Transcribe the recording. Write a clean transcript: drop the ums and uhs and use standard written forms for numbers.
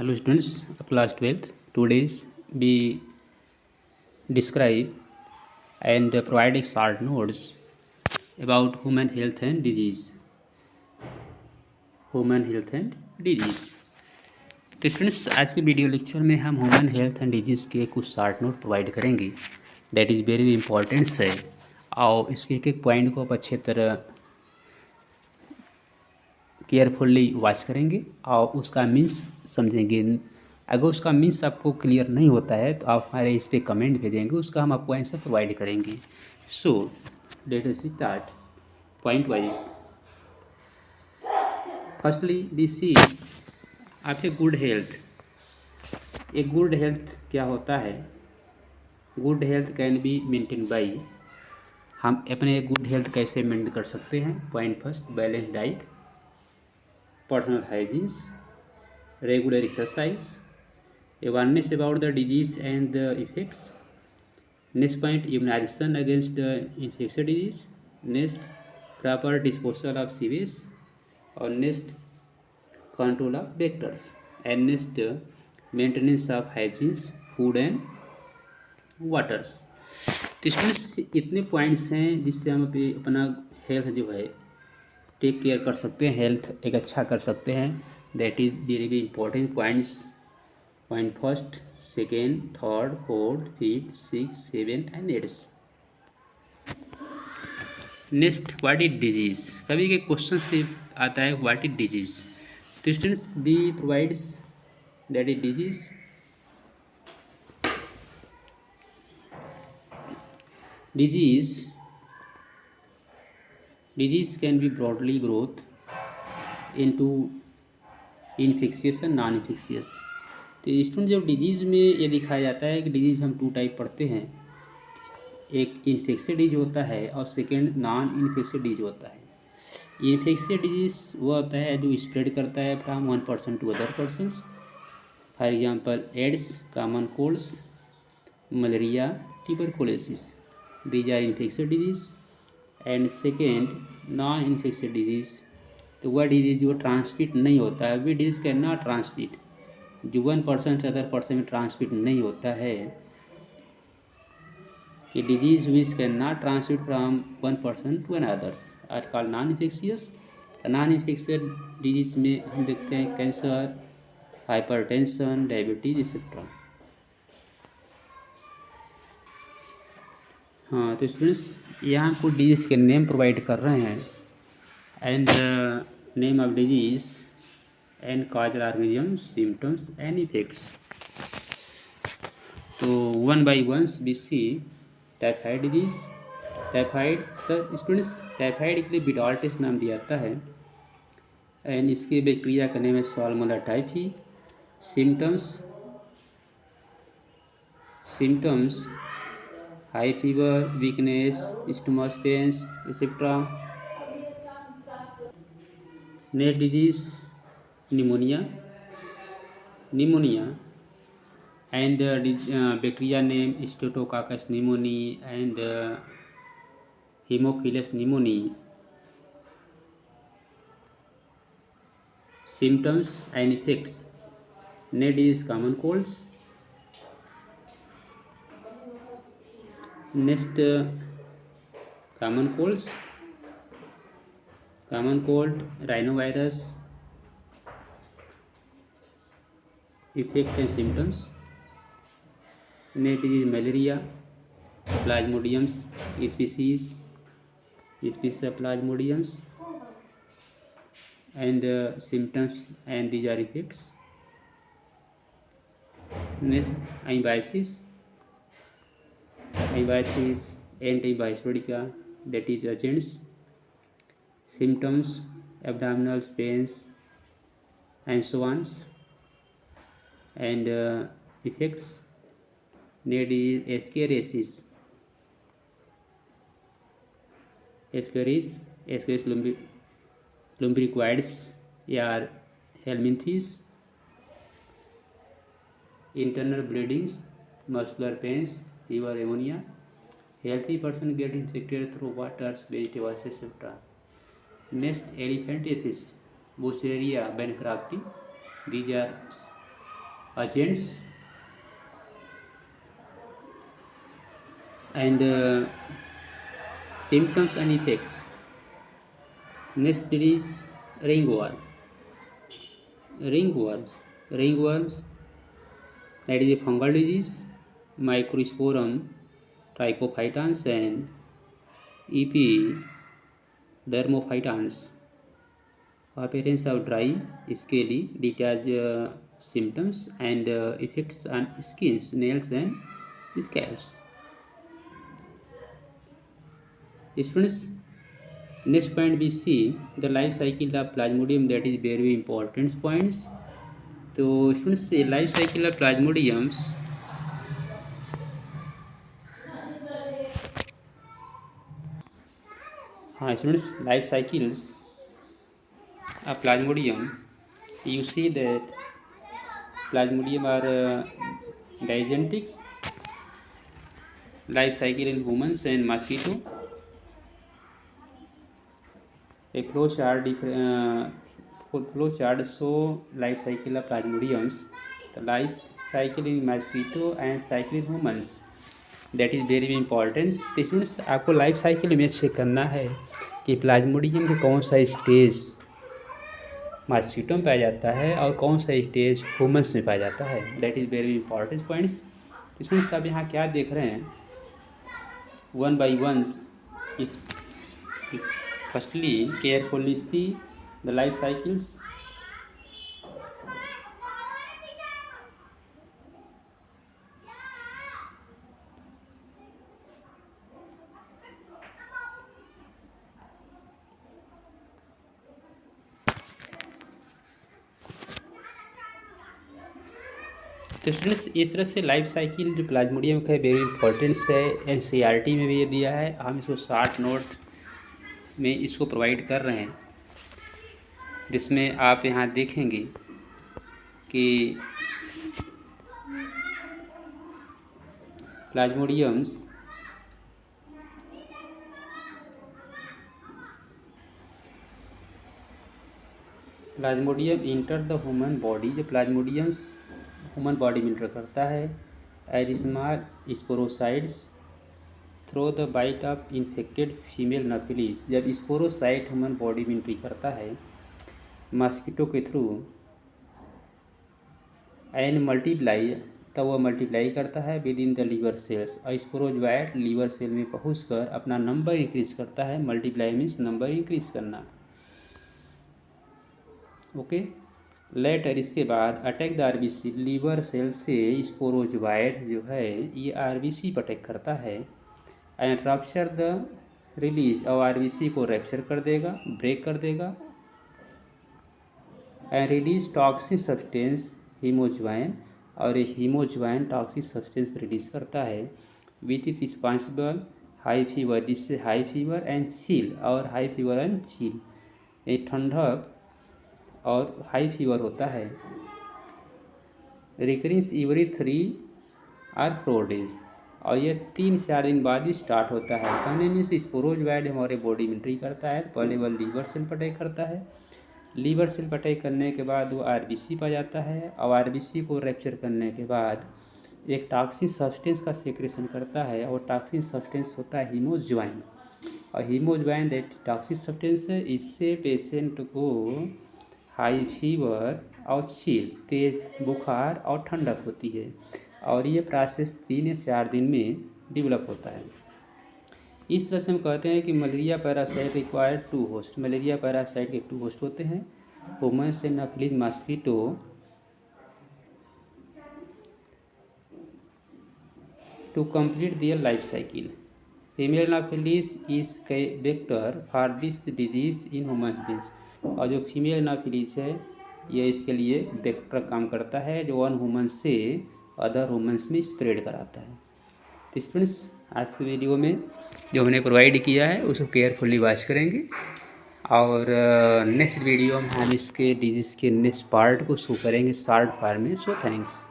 Hello students of class 12th. Today's we describe and provide short notes about human health and disease. Human health and disease. तो students आज के video lecture में हम human health and disease के कुछ short note provide करेंगे that is very important है। और इसके एक एक पॉइंट को आप अच्छे तरह केयरफुली वॉच करेंगे और उसका मीन्स समझेंगे। अगर उसका मीन्स आपको क्लियर नहीं होता है तो आप हमारे इस पर कमेंट भेजेंगे, उसका हम आपको आंसर प्रोवाइड करेंगे। So let us start point wise. Firstly we see आप a good health. A good health क्या होता है? Good health can be maintain by. हम अपने गुड हेल्थ कैसे मेंटेन कर सकते हैं? Point first, balance diet, personal hygiene, regular exercise, awareness about the disease and the effects. Next point, immunization against the infectious disease. Next, proper disposal of sewage. Or next, control of vectors. And next, maintenance of hygiene, food and waters. तो इसमें इतने points हैं जिससे हम अपना health जो है take care कर सकते हैं, हेल्थ एक अच्छा कर सकते हैं। That is very very important points. Point first, second, third, fourth, fifth, six, seven and eights. Next, what is disease. कभी के क्वेश्चन से आता है व्हाट इज डिजीज। तो students be provides that is disease. Disease can be broadly growth into infectious and non-infectious। तो student जब disease में ये दिखाया जाता है कि डिजीज़ हम टू टाइप पढ़ते हैं, एक इन्फेक्शियस डिजीज होता है और सेकेंड नॉन इन्फेक्शियस डिजीज होता है। इन्फेक्शियस डिजीज वो होता है जो स्प्रेड करता है from one person to other persons. For example AIDS, common colds, malaria, tuberculosis, these are infectious disease. And second, non infectious disease, तो वह डिजीज़ जो ट्रांसमिट नहीं होता है, we disease can not transmit, जो वन पर्सन से other person में transmit नहीं होता है, कि disease which can not transmit from one person to anothers are called non infectious. Non infectious disease में हम देखते हैं कैंसर, हाइपरटेंशन, डायबिटीज एक्सेट्रा। हाँ, तो स्टूडेंट्स यहाँ कुछ डिजीज़ के नेम प्रोवाइड कर रहे हैं and name of disease and causal organism, symptoms and effects. तो one by once be see typhoid disease. Typhoid sir students, typhoid के लिए बिडॉल टेस्ट नाम दिया जाता है एंड इसके बैक्टीरिया का नेम है salmonella typhi. Symptoms high fever, weakness, stomach pains etcetera. Next disease pneumonia and bacteria name streptococcus pneumoniae and haemophilus pneumoniae. Symptoms and effects, next disease common colds. Next common cold rhinovirus, effect and symptoms. Next is malaria, plasmodiums species of plasmodiums and symptoms and these are effects. Next antibiotics, antibiotica that is agents. Symptoms abdominal pains and so on. And effects, need is ascariasis lumbricoides or helminthes, internal bleedings, muscular pains, fever, ammonia. Healthy person get infected through waters, vegetables, etc. Next, elephantiasis, Bushreria bancrofti. These are agents and symptoms and effects. Next there is ringworm. Ringworms, that is a fungal disease, Microsporum trichophytans and Epidermophytans. Appearance of dry, scaly, detached symptoms and effects on skins, nails and scalps. Students, next point we see the life cycle of Plasmodium, that is very important points. तो students life cycle of प्लाज्मोडियम्स, हाँ students, life cycles of Plasmodium, you see that plasmodium are digenetics, life cycle in humans and mosquito. A flowchart show life cycle of plasmodiums, the life cycle in mosquito and cycle in humans, that is very important. तो students आपको life cycle में check करना है कि Plasmodium के कौन सा stage mosquito में पाया जाता है और कौन सा स्टेज ह्यूमन्स में पाया जाता है, that is very important points. Students अब यहाँ क्या देख रहे हैं, वन बाई वंस इस firstly carefully see the life cycles. तो स्टूडेंट्स इस तरह से लाइफ साइकिल जो प्लाज्मोडियम का है वेरी इंपॉर्टेंस है, एनसीईआरटी में भी ये दिया है, हम इसको शॉर्ट नोट में इसको प्रोवाइड कर रहे हैं, जिसमें आप यहाँ देखेंगे कि plasmodium enter the human body, जो प्लाज्मोडियम्स ह्यूमन बॉडी में इंटर करता है as small sporocytes through the bite of infected female anopheles. जब स्पोरोसाइट ह्यूमन बॉडी में एंट्री करता है मॉस्किटो के थ्रू एंड मल्टीप्लाई, तब वह मल्टीप्लाई करता है with in the liver cells, और स्पोरोजोइट लीवर सेल में पहुंचकर अपना नंबर इंक्रीज करता है। मल्टीप्लाई मीन्स नंबर इंक्रीज करना, ओके। लेटर इसके बाद attack the RBC, liver cell से स्पोरोजोइट जो है ये आरबीसी पर अटैक करता है एंड रप्चर द रिलीज, और आरबीसी को रैप्चर कर देगा, ब्रेक कर देगा and release toxic substance haemozoin, और ये हीमोज्वाइन टॉक्सिक सब्सटेंस रिलीज करता है with it responsible high fever, जिससे हाई फीवर एंड चील, और हाई फीवर एंड चील, ये ठंडक और हाई फीवर होता है। रिकरेंस एवरी 3 और 4 डेज, और ये 3-4 दिन बाद ही स्टार्ट होता है। कहने में से स्पोरोजोइट हमारे बॉडी में एंट्री करता है, पहले वह लीवर सेल पर अटैक करता है, लीवर सेल पर अटैक करने के बाद वो आरबीसी पा जाता है, और आरबीसी को रैप्चर करने के बाद एक टॉक्सिक सब्सटेंस का सेक्रेशन करता है, और टॉक्सिक सब्सटेंस होता है हीमोज्वाइन, और हीमोज्वाइन दैट टॉक्सिक सब्सटेंस है, इससे पेशेंट को हाई फीवर और चील, तेज़ बुखार और ठंडक होती है, और ये प्रोसेस 3 या 4 दिन में डेवलप होता है। इस तरह से हम कहते हैं कि malaria parasite require 2 host, malaria parasite के 2 होस्ट होते हैं, humans and Anopheles mosquito to complete their life cycle. Female Anopheles is vector for this disease in humans beings, और जो फीमेल एनाफिलिस है ये इसके लिए वेक्टर काम करता है, जो वन ह्यूमन्स से अदर ह्यूमन्स में स्प्रेड कराता है। तो स्टूडेंट्स आज के वीडियो में जो हमने प्रोवाइड किया है उसको केयरफुली वॉच करेंगे, और नेक्स्ट वीडियो में हम इसके डिजीज़ के नेक्स्ट पार्ट को शो करेंगे शॉर्ट फॉर्म में। So thanks.